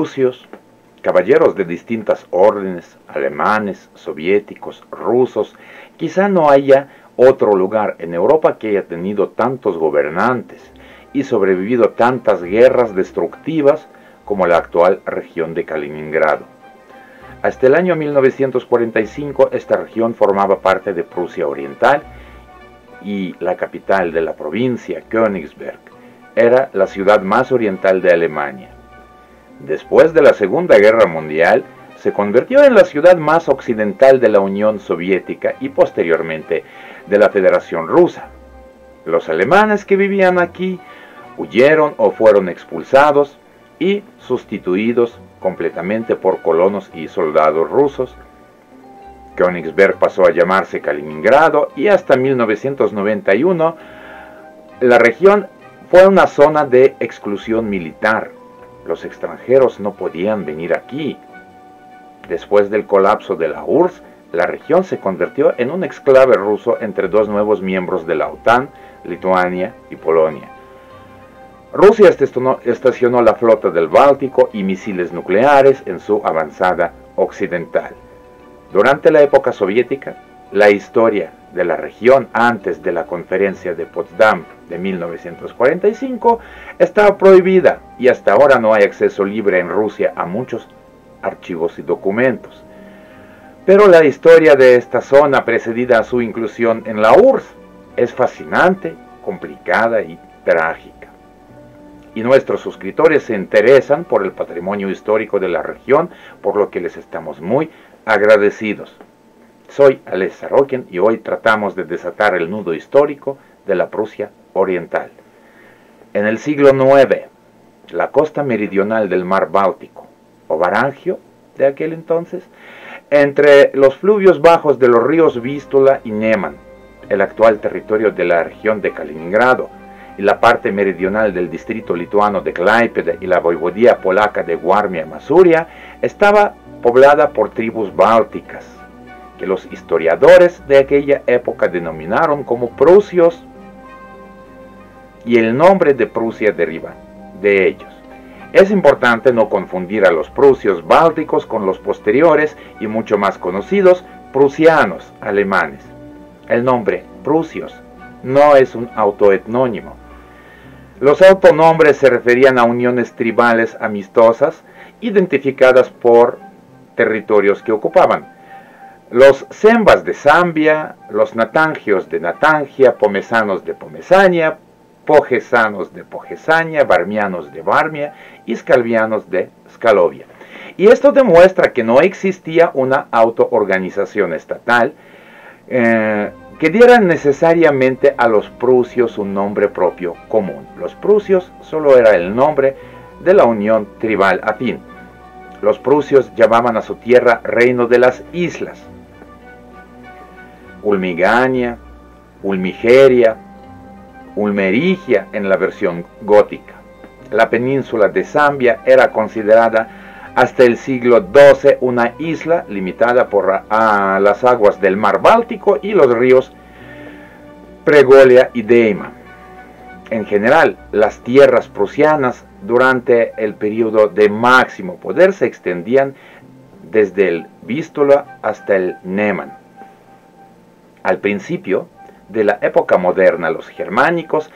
prusios, caballeros de distintas órdenes, alemanes, soviéticos, rusos. Quizá no haya otro lugar en Europa que haya tenido tantos gobernantes y sobrevivido tantas guerras destructivas como la actual región de Kaliningrado. Hasta el año 1945 esta región formaba parte de Prusia Oriental y la capital de la provincia, Königsberg, era la ciudad más oriental de Alemania. Después de la Segunda Guerra Mundial, se convirtió en la ciudad más occidental de la Unión Soviética y posteriormente de la Federación Rusa. Los alemanes que vivían aquí huyeron o fueron expulsados y sustituidos completamente por colonos y soldados rusos. Königsberg pasó a llamarse Kaliningrado y hasta 1991 la región fue una zona de exclusión militar. Los extranjeros no podían venir aquí. Después del colapso de la URSS, la región se convirtió en un exclave ruso entre dos nuevos miembros de la OTAN, Lituania y Polonia. Rusia estacionó la flota del Báltico y misiles nucleares en su avanzada occidental. Durante la época soviética, la historia de la región antes de la conferencia de Potsdam de 1945 estaba prohibida y hasta ahora no hay acceso libre en Rusia a muchos archivos y documentos. Pero la historia de esta zona precedida a su inclusión en la URSS es fascinante, complicada y trágica. Y nuestros suscriptores se interesan por el patrimonio histórico de la región, por lo que les estamos muy agradecidos. Soy Aleš Zarokian y hoy tratamos de desatar el nudo histórico de la Prusia Oriental. En el siglo IX, la costa meridional del mar Báltico, o Varangio de aquel entonces, entre los fluvios bajos de los ríos Vístula y Neman, el actual territorio de la región de Kaliningrado, y la parte meridional del distrito lituano de Klaipėda y la voivodía polaca de Warmia-Masuria, estaba poblada por tribus bálticas, que los historiadores de aquella época denominaron como prusios, y el nombre de Prusia deriva de ellos. Es importante no confundir a los prusios bálticos con los posteriores y mucho más conocidos prusianos alemanes. El nombre prusios no es un autoetnónimo. Los autonombres se referían a uniones tribales amistosas identificadas por territorios que ocupaban. Los sembas de Zambia, los natangios de Natangia, pomesanos de Pomesania, pogesanos de Pogesania, barmianos de Varmia y scalvianos de Scalovia. Y esto demuestra que no existía una autoorganización estatal que diera necesariamente a los prusios un nombre propio común. Los prusios solo era el nombre de la unión tribal afín. Los prusios llamaban a su tierra Reino de las Islas, Ulmigania, Ulmigeria, Ulmerigia en la versión gótica. La península de Zambia era considerada hasta el siglo XII una isla limitada por las aguas del mar Báltico y los ríos Pregolia y Deima. En general, las tierras prusianas durante el periodo de máximo poder se extendían desde el Vístula hasta el Neman. Al principio de la época moderna, los germánicos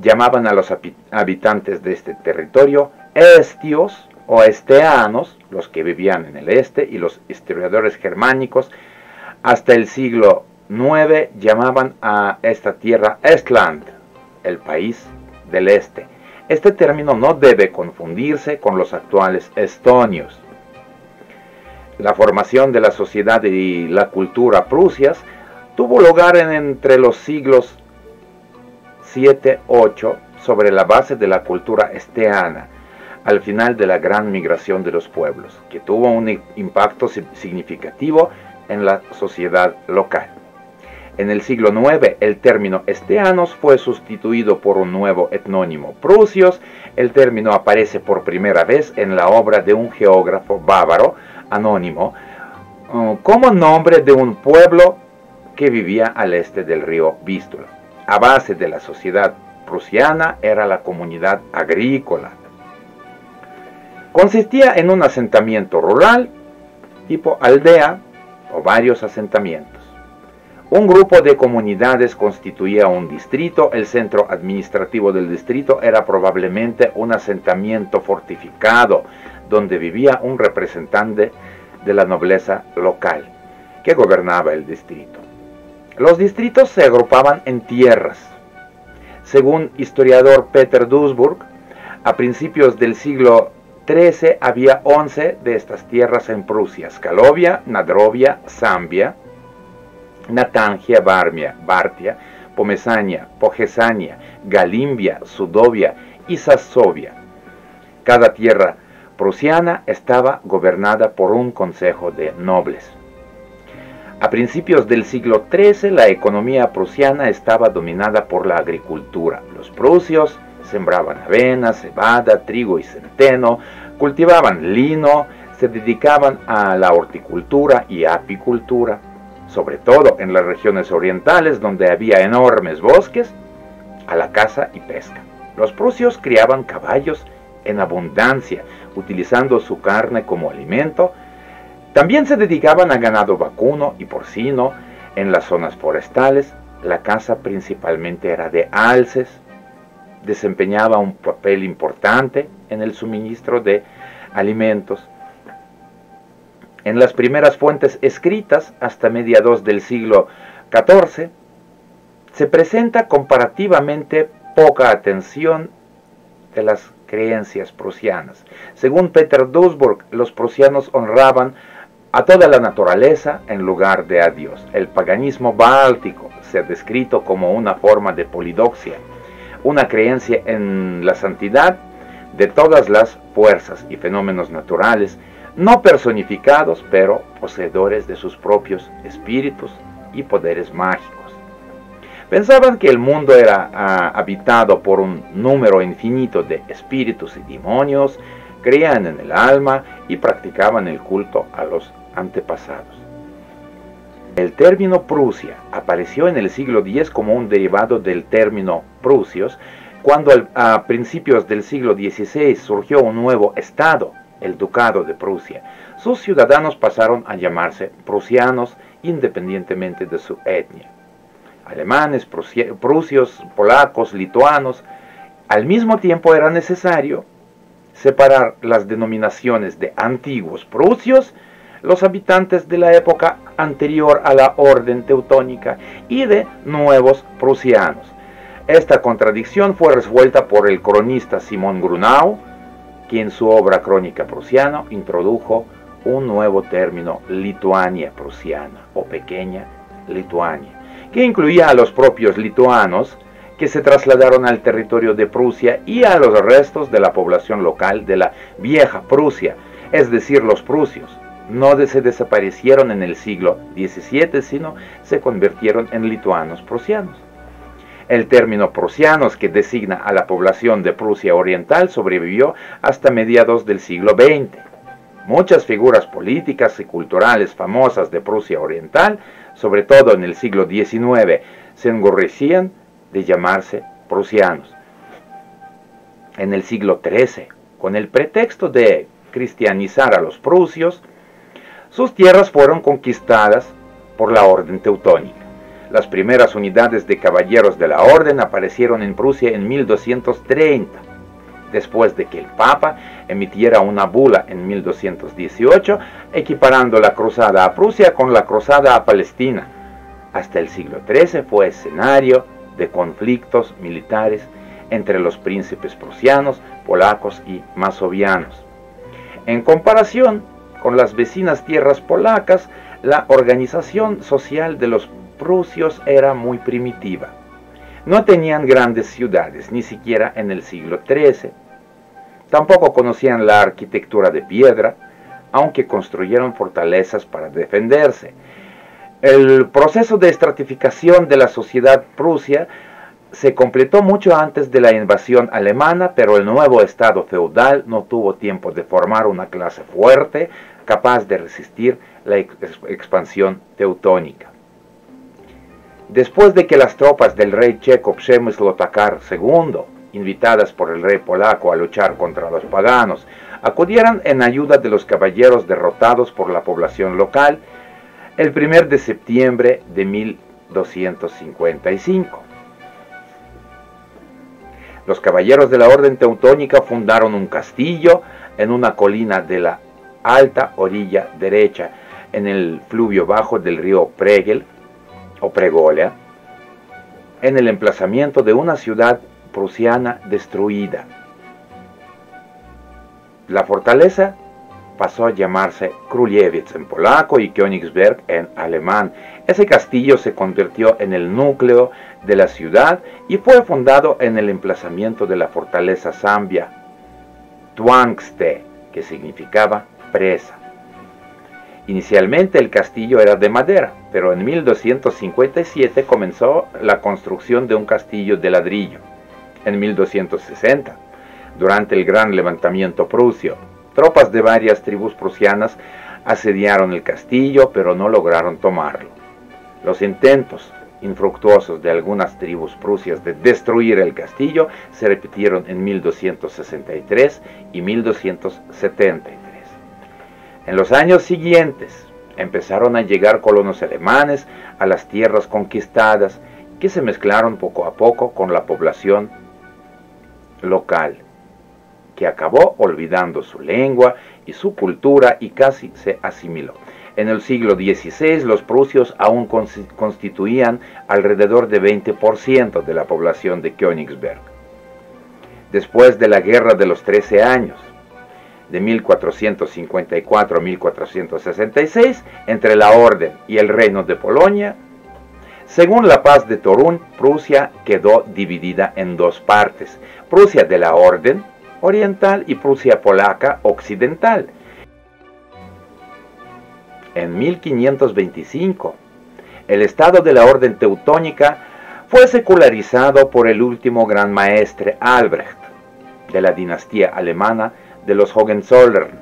llamaban a los habitantes de este territorio estios o esteanos, los que vivían en el este, y los historiadores germánicos hasta el siglo IX llamaban a esta tierra Estland, el país del este. Este término no debe confundirse con los actuales estonios. La formación de la sociedad y la cultura prusias tuvo lugar entre los siglos 7-8 sobre la base de la cultura esteana, al final de la gran migración de los pueblos, que tuvo un impacto significativo en la sociedad local. En el siglo IX, el término esteanos fue sustituido por un nuevo etnónimo, prusios. El término aparece por primera vez en la obra de un geógrafo bávaro anónimo, como nombre de un pueblo que vivía al este del río Vístula. A base de la sociedad prusiana era la comunidad agrícola. Consistía en un asentamiento rural, tipo aldea o varios asentamientos. Un grupo de comunidades constituía un distrito. El centro administrativo del distrito era probablemente un asentamiento fortificado, donde vivía un representante de la nobleza local, que gobernaba el distrito. Los distritos se agrupaban en tierras. Según historiador Peter Duisburg, a principios del siglo XIII había 11 de estas tierras en Prusia: Skalovia, Nadrovia, Zambia, Natangia, Bartia, Pomesania, Pogesania, Galimbia, Sudovia y Sasovia. Cada tierra prusiana estaba gobernada por un consejo de nobles. A principios del siglo XIII, la economía prusiana estaba dominada por la agricultura. Los prusios sembraban avena, cebada, trigo y centeno, cultivaban lino, se dedicaban a la horticultura y apicultura, sobre todo en las regiones orientales, donde había enormes bosques, a la caza y pesca. Los prusios criaban caballos en abundancia, utilizando su carne como alimento. También se dedicaban a ganado vacuno y porcino. En las zonas forestales, la caza principalmente era de alces. Desempeñaba un papel importante en el suministro de alimentos. En las primeras fuentes escritas, hasta mediados del siglo XIV, se presenta comparativamente poca atención de las creencias prusianas. Según Peter Duisburg, los prusianos honraban a toda la naturaleza en lugar de a Dios. El paganismo báltico se ha descrito como una forma de polidoxia, una creencia en la santidad de todas las fuerzas y fenómenos naturales, no personificados, pero poseedores de sus propios espíritus y poderes mágicos. Pensaban que el mundo era habitado por un número infinito de espíritus y demonios, creían en el alma y practicaban el culto a los antepasados. El término Prusia apareció en el siglo X como un derivado del término prusios, cuando a principios del siglo XVI surgió un nuevo estado, el Ducado de Prusia. Sus ciudadanos pasaron a llamarse prusianos independientemente de su etnia. Alemanes, prusios, polacos, lituanos. Al mismo tiempo era necesario separar las denominaciones de antiguos prusios, los habitantes de la época anterior a la orden teutónica, y de nuevos prusianos. Esta contradicción fue resuelta por el cronista Simón Grunau, quien en su obra Crónica Prusiana introdujo un nuevo término, Lituania prusiana o Pequeña Lituania, que incluía a los propios lituanos que se trasladaron al territorio de Prusia y a los restos de la población local de la Vieja Prusia, es decir, los prusios. No se desaparecieron en el siglo XVII, sino se convirtieron en lituanos prusianos. El término prusianos, que designa a la población de Prusia Oriental, sobrevivió hasta mediados del siglo XX. Muchas figuras políticas y culturales famosas de Prusia Oriental, sobre todo en el siglo XIX, se enorgullecían de llamarse prusianos. En el siglo XIII, con el pretexto de cristianizar a los prusios, sus tierras fueron conquistadas por la orden teutónica. Las primeras unidades de caballeros de la orden aparecieron en Prusia en 1230, después de que el Papa emitiera una bula en 1218, equiparando la cruzada a Prusia con la cruzada a Palestina. Hasta el siglo XIII fue escenario de conflictos militares entre los príncipes prusianos, polacos y masovianos. En comparación con las vecinas tierras polacas, la organización social de los prusios era muy primitiva. No tenían grandes ciudades, ni siquiera en el siglo XIII. Tampoco conocían la arquitectura de piedra, aunque construyeron fortalezas para defenderse. El proceso de estratificación de la sociedad prusia se completó mucho antes de la invasión alemana, pero el nuevo estado feudal no tuvo tiempo de formar una clase fuerte, capaz de resistir la expansión teutónica. Después de que las tropas del rey checo Przemysl Otakar II, invitadas por el rey polaco a luchar contra los paganos, acudieron en ayuda de los caballeros derrotados por la población local el 1 de septiembre de 1255. Los caballeros de la Orden Teutónica fundaron un castillo en una colina de la alta orilla derecha, en el fluvio bajo del río Pregel, o Pregolia, en el emplazamiento de una ciudad prusiana destruida. La fortaleza pasó a llamarse Królewice en polaco y Königsberg en alemán. Ese castillo se convirtió en el núcleo de la ciudad y fue fundado en el emplazamiento de la fortaleza Zambia, Twangsté, que significaba presa. Inicialmente el castillo era de madera, pero en 1257 comenzó la construcción de un castillo de ladrillo. En 1260, durante el gran levantamiento prusio, tropas de varias tribus prusianas asediaron el castillo, pero no lograron tomarlo. Los intentos infructuosos de algunas tribus prusias de destruir el castillo se repitieron en 1263 y 1273. En los años siguientes empezaron a llegar colonos alemanes a las tierras conquistadas, que se mezclaron poco a poco con la población local, que acabó olvidando su lengua y su cultura y casi se asimiló. En el siglo XVI los prusios aún constituían alrededor de 20% de la población de Königsberg. Después de la Guerra de los 13 años, de 1454 a 1466, entre la Orden y el Reino de Polonia, según la Paz de Torún, Prusia quedó dividida en dos partes: Prusia de la Orden oriental y Prusia polaca occidental. En 1525, el Estado de la Orden Teutónica fue secularizado por el último gran maestre Albrecht, de la dinastía alemana de los Hohenzollern,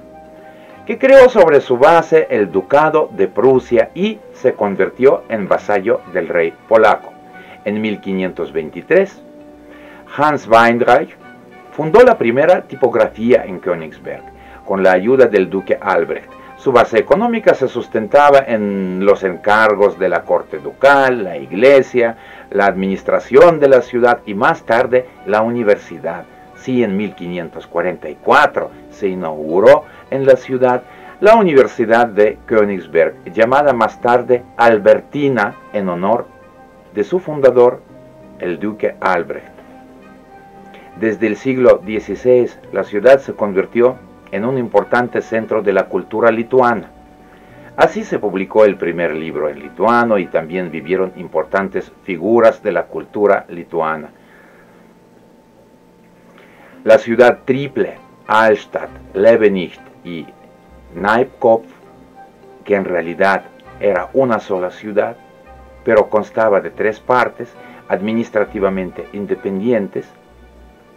que creó sobre su base el Ducado de Prusia y se convirtió en vasallo del rey polaco. En 1523, Hans Weinreich fundó la primera tipografía en Königsberg, con la ayuda del duque Albrecht. Su base económica se sustentaba en los encargos de la corte ducal, la iglesia, la administración de la ciudad y más tarde la universidad. Sí, en 1544 se inauguró en la ciudad la Universidad de Königsberg, llamada más tarde Albertina en honor de su fundador, el duque Albrecht. Desde el siglo XVI, la ciudad se convirtió en un importante centro de la cultura lituana. Así se publicó el primer libro en lituano y también vivieron importantes figuras de la cultura lituana. La ciudad triple, Hallstatt, Levenicht y Nijmegen, que en realidad era una sola ciudad, pero constaba de tres partes administrativamente independientes.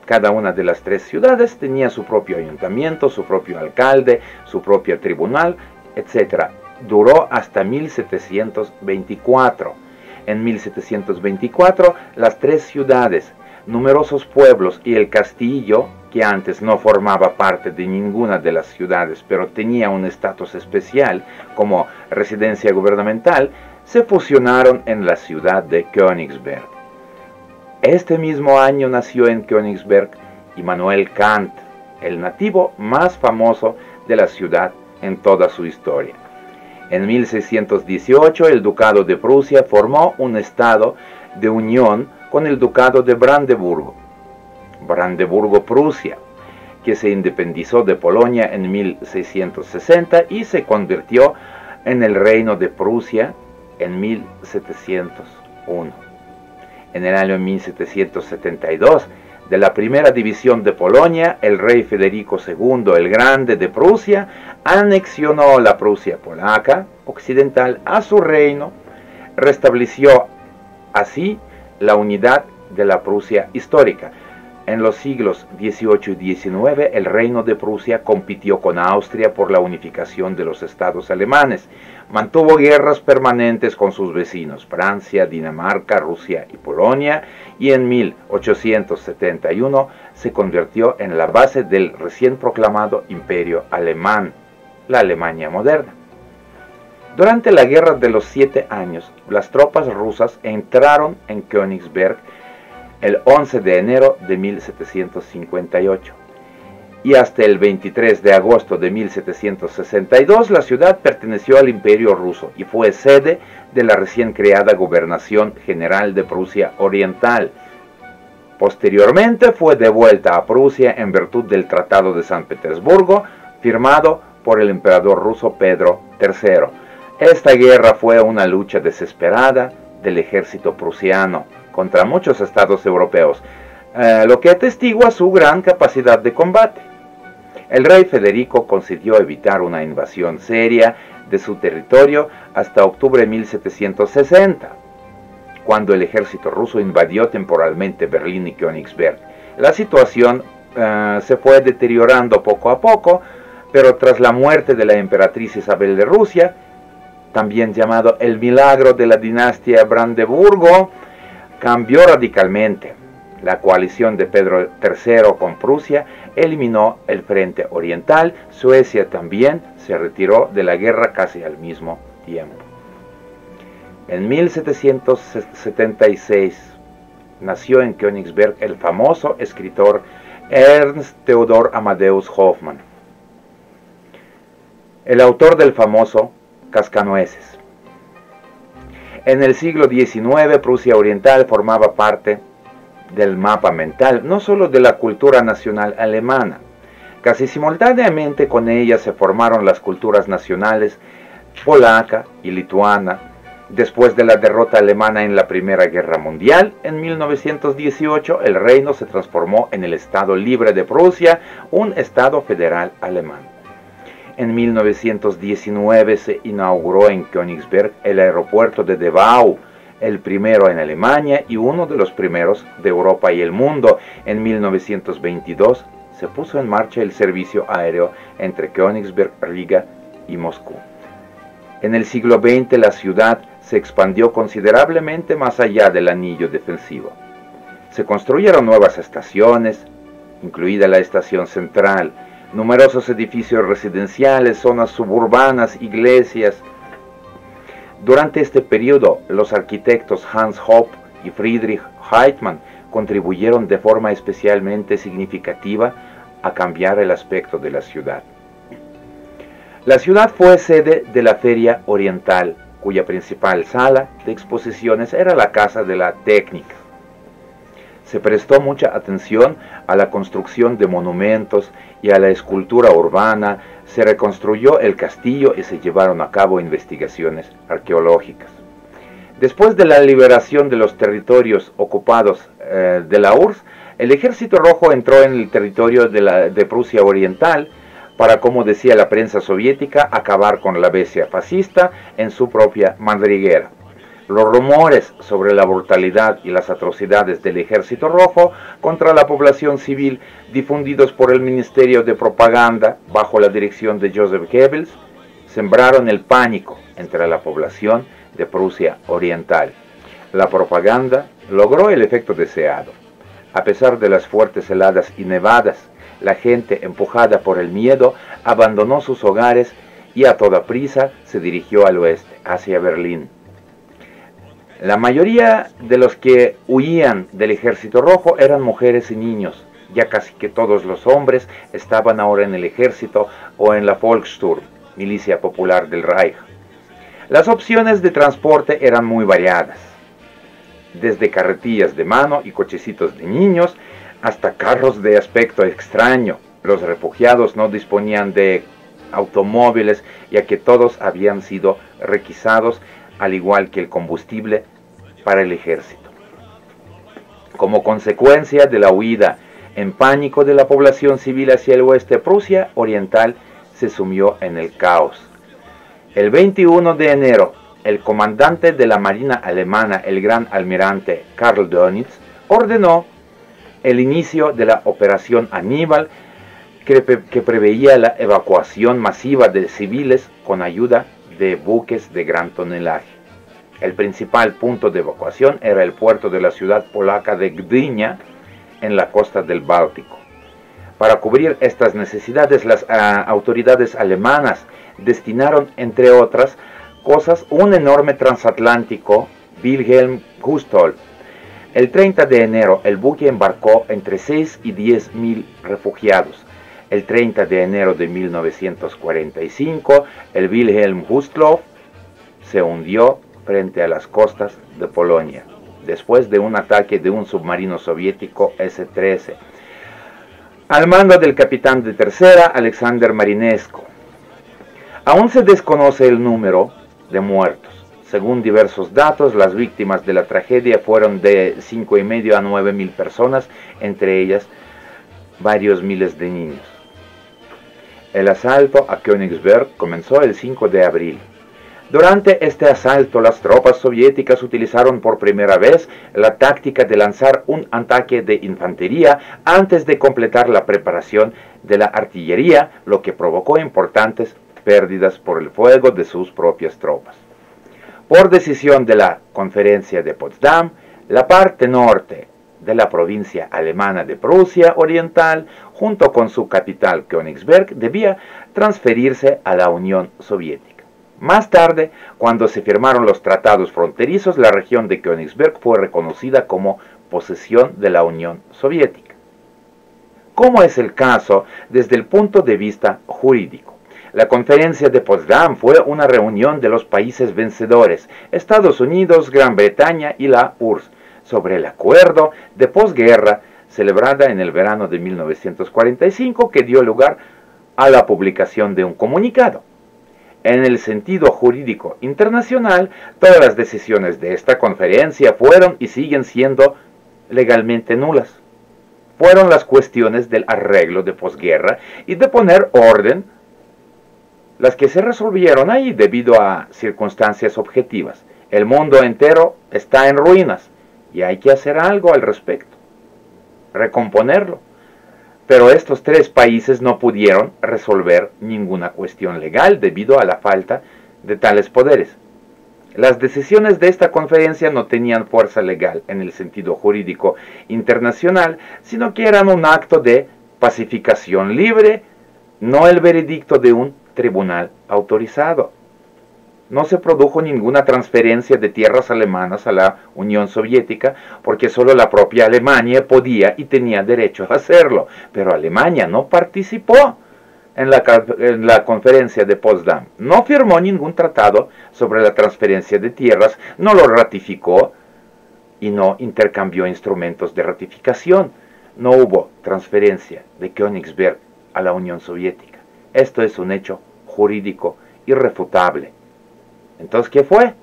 Cada una de las tres ciudades tenía su propio ayuntamiento, su propio alcalde, su propio tribunal, etc. Duró hasta 1724. En 1724, las tres ciudades, numerosos pueblos y el castillo, que antes no formaba parte de ninguna de las ciudades, pero tenía un estatus especial como residencia gubernamental, se fusionaron en la ciudad de Königsberg. Este mismo año nació en Königsberg Immanuel Kant, el nativo más famoso de la ciudad en toda su historia. En 1618 el Ducado de Prusia formó un estado de unión con el Ducado de Brandeburgo-Prusia, que se independizó de Polonia en 1660 y se convirtió en el Reino de Prusia en 1701. En el año 1772, de la primera división de Polonia, el rey Federico II el Grande de Prusia anexionó la Prusia polaca occidental a su reino, restableció así la unidad de la Prusia histórica. En los siglos XVIII y XIX, el Reino de Prusia compitió con Austria por la unificación de los estados alemanes. Mantuvo guerras permanentes con sus vecinos, Francia, Dinamarca, Rusia y Polonia, y en 1871 se convirtió en la base del recién proclamado Imperio Alemán, la Alemania moderna. Durante la Guerra de los 7 Años, las tropas rusas entraron en Königsberg el 11 de enero de 1758, y hasta el 23 de agosto de 1762 la ciudad perteneció al Imperio ruso y fue sede de la recién creada Gobernación General de Prusia Oriental. Posteriormente fue devuelta a Prusia en virtud del Tratado de San Petersburgo, firmado por el emperador ruso Pedro III. Esta guerra fue una lucha desesperada del ejército prusiano contra muchos estados europeos, lo que atestigua su gran capacidad de combate. El rey Federico consiguió evitar una invasión seria de su territorio hasta octubre de 1760, cuando el ejército ruso invadió temporalmente Berlín y Königsberg. La situación se fue deteriorando poco a poco, pero tras la muerte de la emperatriz Isabel de Rusia, también llamado el milagro de la dinastía Brandeburgo, cambió radicalmente. La coalición de Pedro III con Prusia eliminó el frente oriental. Suecia también se retiró de la guerra casi al mismo tiempo. En 1776 nació en Königsberg el famoso escritor Ernst Theodor Amadeus Hoffmann, el autor del famoso Cascanueces. En el siglo XIX, Prusia Oriental formaba parte del mapa mental, no solo de la cultura nacional alemana. Casi simultáneamente con ella se formaron las culturas nacionales polaca y lituana. Después de la derrota alemana en la Primera Guerra Mundial, en 1918, el reino se transformó en el Estado Libre de Prusia, un Estado federal alemán. En 1919 se inauguró en Königsberg el aeropuerto de Dessau, el primero en Alemania y uno de los primeros de Europa y el mundo. En 1922 se puso en marcha el servicio aéreo entre Königsberg, Riga y Moscú. En el siglo XX la ciudad se expandió considerablemente más allá del anillo defensivo. Se construyeron nuevas estaciones, incluida la estación central, numerosos edificios residenciales, zonas suburbanas, iglesias. Durante este periodo, los arquitectos Hans Hopp y Friedrich Heitmann contribuyeron de forma especialmente significativa a cambiar el aspecto de la ciudad. La ciudad fue sede de la Feria Oriental, cuya principal sala de exposiciones era la Casa de la Técnica. Se prestó mucha atención a la construcción de monumentos y a la escultura urbana, se reconstruyó el castillo y se llevaron a cabo investigaciones arqueológicas. Después de la liberación de los territorios ocupados de la URSS, el Ejército Rojo entró en el territorio de Prusia Oriental para, como decía la prensa soviética, acabar con la bestia fascista en su propia madriguera. Los rumores sobre la brutalidad y las atrocidades del Ejército Rojo contra la población civil, difundidos por el Ministerio de Propaganda bajo la dirección de Joseph Goebbels, sembraron el pánico entre la población de Prusia Oriental. La propaganda logró el efecto deseado. A pesar de las fuertes heladas y nevadas, la gente, empujada por el miedo, abandonó sus hogares y a toda prisa se dirigió al oeste, hacia Berlín. La mayoría de los que huían del Ejército Rojo eran mujeres y niños. Ya casi que todos los hombres estaban ahora en el ejército o en la Volkssturm, milicia popular del Reich. Las opciones de transporte eran muy variadas, desde carretillas de mano y cochecitos de niños hasta carros de aspecto extraño. Los refugiados no disponían de automóviles, ya que todos habían sido requisados, al igual que el combustible para el ejército. Como consecuencia de la huida en pánico de la población civil hacia el oeste, Prusia Oriental se sumió en el caos. El 21 de enero, el comandante de la Marina alemana, el gran almirante Karl Dönitz, ordenó el inicio de la Operación Aníbal, que preveía la evacuación masiva de civiles con ayuda de buques de gran tonelaje. El principal punto de evacuación era el puerto de la ciudad polaca de Gdynia, en la costa del Báltico. Para cubrir estas necesidades, las autoridades alemanas destinaron, entre otras cosas, un enorme transatlántico Wilhelm Gustloff. El 30 de enero, el buque embarcó entre 6 y 10 mil refugiados. El 30 de enero de 1945, el Wilhelm Gustloff se hundió frente a las costas de Polonia, después de un ataque de un submarino soviético S-13, al mando del capitán de tercera, Alexander Marinescu. Aún se desconoce el número de muertos. Según diversos datos, las víctimas de la tragedia fueron de 5.500 a 9.000 personas, entre ellas varios miles de niños. El asalto a Königsberg comenzó el 5 de abril. Durante este asalto, las tropas soviéticas utilizaron por primera vez la táctica de lanzar un ataque de infantería antes de completar la preparación de la artillería, lo que provocó importantes pérdidas por el fuego de sus propias tropas. Por decisión de la Conferencia de Potsdam, la parte norte de la provincia alemana de Prusia Oriental, junto con su capital Königsberg, debía transferirse a la Unión Soviética. Más tarde, cuando se firmaron los tratados fronterizos, la región de Königsberg fue reconocida como posesión de la Unión Soviética. Como es el caso desde el punto de vista jurídico, la Conferencia de Potsdam fue una reunión de los países vencedores, Estados Unidos, Gran Bretaña y la URSS, sobre el acuerdo de posguerra celebrada en el verano de 1945, que dio lugar a la publicación de un comunicado. En el sentido jurídico internacional, todas las decisiones de esta conferencia fueron y siguen siendo legalmente nulas. Fueron las cuestiones del arreglo de posguerra y de poner orden las que se resolvieron ahí debido a circunstancias objetivas. El mundo entero está en ruinas y hay que hacer algo al respecto, recomponerlo. Pero estos tres países no pudieron resolver ninguna cuestión legal debido a la falta de tales poderes. Las decisiones de esta conferencia no tenían fuerza legal en el sentido jurídico internacional, sino que eran un acto de pacificación libre, no el veredicto de un tribunal autorizado. No se produjo ninguna transferencia de tierras alemanas a la Unión Soviética, porque solo la propia Alemania podía y tenía derecho a hacerlo, pero Alemania no participó en la conferencia de Potsdam, no firmó ningún tratado sobre la transferencia de tierras, no lo ratificó y no intercambió instrumentos de ratificación. No hubo transferencia de Königsberg a la Unión Soviética. Esto es un hecho jurídico irrefutable. Entonces, ¿qué fue?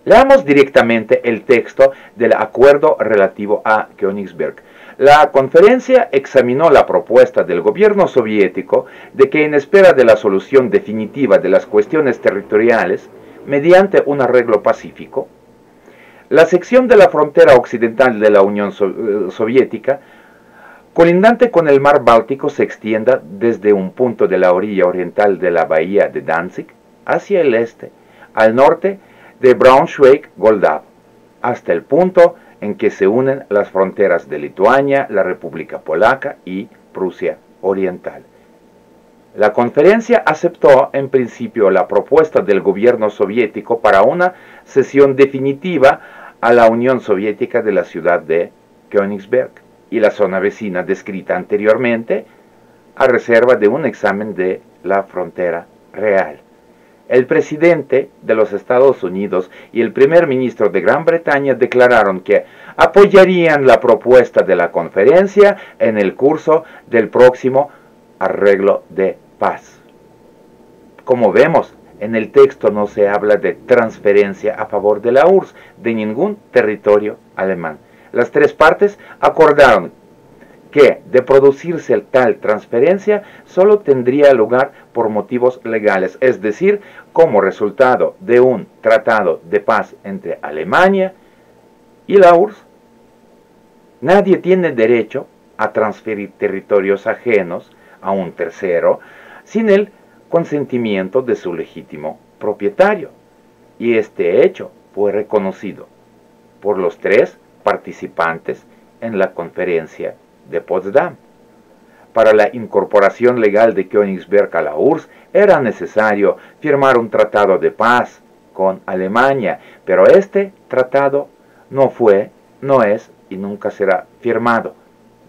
Leamos directamente el texto del acuerdo relativo a Königsberg. La conferencia examinó la propuesta del gobierno soviético de que, en espera de la solución definitiva de las cuestiones territoriales, mediante un arreglo pacífico, la sección de la frontera occidental de la Unión Soviética, colindante con el mar Báltico, se extienda desde un punto de la orilla oriental de la bahía de Danzig hacia el este, al norte de Braunschweig-Goldau, hasta el punto en que se unen las fronteras de Lituania, la República Polaca y Prusia Oriental. La conferencia aceptó en principio la propuesta del gobierno soviético para una cesión definitiva a la Unión Soviética de la ciudad de Königsberg y la zona vecina descrita anteriormente, a reserva de un examen de la frontera real. El presidente de los Estados Unidos y el primer ministro de Gran Bretaña declararon que apoyarían la propuesta de la conferencia en el curso del próximo arreglo de paz. Como vemos, en el texto no se habla de transferencia a favor de la URSS de ningún territorio alemán. Las tres partes acordaron que, de producirse tal transferencia, solo tendría lugar por motivos legales, es decir, como resultado de un tratado de paz entre Alemania y la URSS. Nadie tiene derecho a transferir territorios ajenos a un tercero sin el consentimiento de su legítimo propietario. Y este hecho fue reconocido por los 3 participantes en la conferencia de Potsdam. Para la incorporación legal de Königsberg a la URSS era necesario firmar un tratado de paz con Alemania, pero este tratado no fue, no es y nunca será firmado.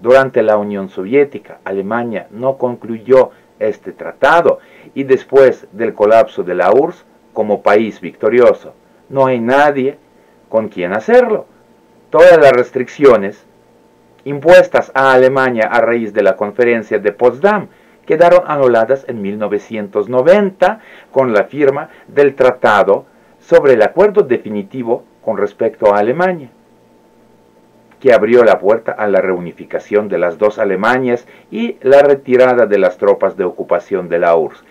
Durante la Unión Soviética, Alemania no concluyó este tratado y después del colapso de la URSS, como país victorioso, no hay nadie con quien hacerlo. Todas las restricciones impuestas a Alemania a raíz de la conferencia de Potsdam quedaron anuladas en 1990 con la firma del tratado sobre el acuerdo definitivo con respecto a Alemania, que abrió la puerta a la reunificación de las 2 Alemanias y la retirada de las tropas de ocupación de la URSS.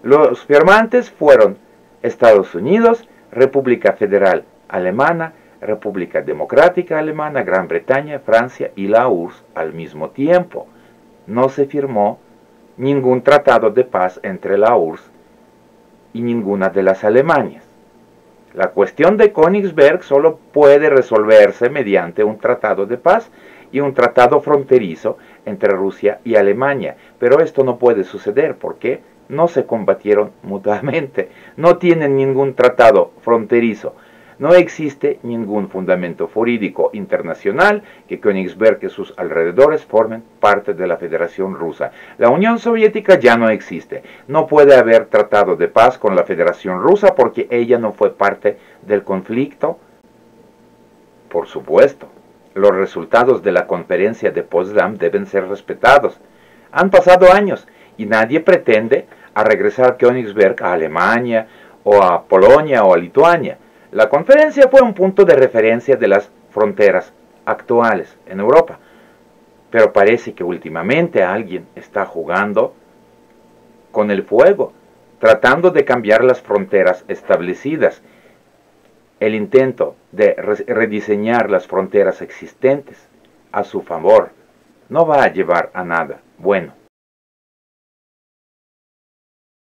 Los firmantes fueron Estados Unidos, República Federal Alemana, República Democrática Alemana, Gran Bretaña, Francia y la URSS al mismo tiempo. No se firmó ningún tratado de paz entre la URSS y ninguna de las Alemanias. La cuestión de Königsberg solo puede resolverse mediante un tratado de paz y un tratado fronterizo entre Rusia y Alemania, pero esto no puede suceder porque no se combatieron mutuamente, no tienen ningún tratado fronterizo. No existe ningún fundamento jurídico internacional que Königsberg y sus alrededores formen parte de la Federación Rusa. La Unión Soviética ya no existe. No puede haber tratado de paz con la Federación Rusa porque ella no fue parte del conflicto. Por supuesto, los resultados de la conferencia de Potsdam deben ser respetados. Han pasado años y nadie pretende a regresar Königsberg a Alemania o a Polonia o a Lituania. La conferencia fue un punto de referencia de las fronteras actuales en Europa, pero parece que últimamente alguien está jugando con el fuego, tratando de cambiar las fronteras establecidas. El intento de rediseñar las fronteras existentes a su favor no va a llevar a nada bueno.